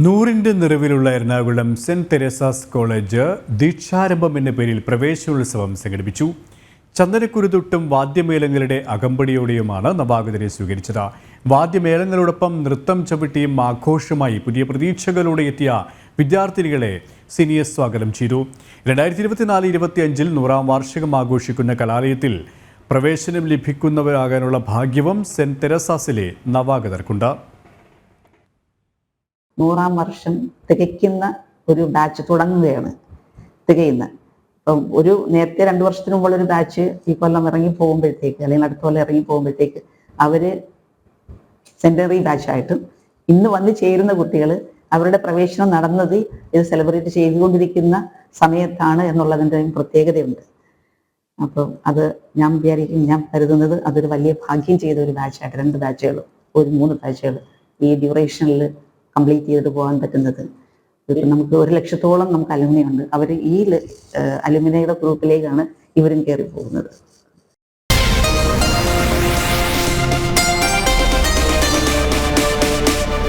നൂറിൻ്റെ നിറവിലുള്ള Ernakulam saint Teresa's college ദീക്ഷാരംഭം എന്ന പേരിൽ പ്രവേശനോത്സവം സംഘടിപ്പിച്ചു. ചന്ദനക്കുരുതൊട്ടും വാദ്യമേളങ്ങളുടെ അകമ്പടിയോടെയുമാണ് നവാഗതരെ സ്വീകരിച്ചത്. വാദ്യമേളങ്ങളോടൊപ്പം നൃത്തം ചവിട്ടിയും ആഘോഷമായി പുതിയ പ്രതീക്ഷകളോടെ എത്തിയ വിദ്യാർത്ഥിനികളെ സീനിയേഴ്സ് സ്വാഗതം ചെയ്തു. 2024-25 100-ാം വാർഷികം ആഘോഷിക്കുന്ന കലാലയത്തിൽ പ്രവേശനം ലഭിക്കുന്നവരാകാനുള്ള ഭാഗ്യവും സെന്റ് തെരേസാസിലെ നവാഗതർക്കുണ്ട്. 100-ാം വർഷം തികയ്ക്കുന്ന ഒരു ബാച്ച് തികയുന്ന. അപ്പം നേരത്തെ 2 വർഷത്തിന് മുമ്പുള്ള ഒരു ബാച്ച് ഈ കൊല്ലം ഇറങ്ങി പോകുമ്പോഴത്തേക്ക് അല്ലെങ്കിൽ അടുത്ത കൊല്ലം ഇറങ്ങി പോകുമ്പോഴത്തേക്ക് അവര് സെന്ററി ബാച്ചായിട്ടും ഇന്ന് വന്ന് ചേരുന്ന കുട്ടികൾ അവരുടെ പ്രവേശനം നടന്നത് ഇത് സെലിബ്രേറ്റ് ചെയ്തുകൊണ്ടിരിക്കുന്ന സമയത്താണ് എന്നുള്ളതിൻ്റെ പ്രത്യേകതയുണ്ട്. അപ്പം അത് ഞാൻ കരുതുന്നത് അതൊരു വലിയ ഭാഗ്യം ചെയ്ത ഒരു ബാച്ചായിട്ട് 2 ബാച്ചുകൾ 3 ബാച്ചുകൾ ഈ ഡ്യൂറേഷനിൽ കംപ്ലീറ്റ് ചെയ്തിട്ട് പോകാൻ പറ്റുന്നത്. നമുക്ക് 1 ലക്ഷത്തോളം നമുക്ക് അലുമിനി ഉണ്ട്. അവർ ഈ അലുമിനിയുടെ ഗ്രൂപ്പിലേക്കാണ് ഇവരും കയറി പോകുന്നത്.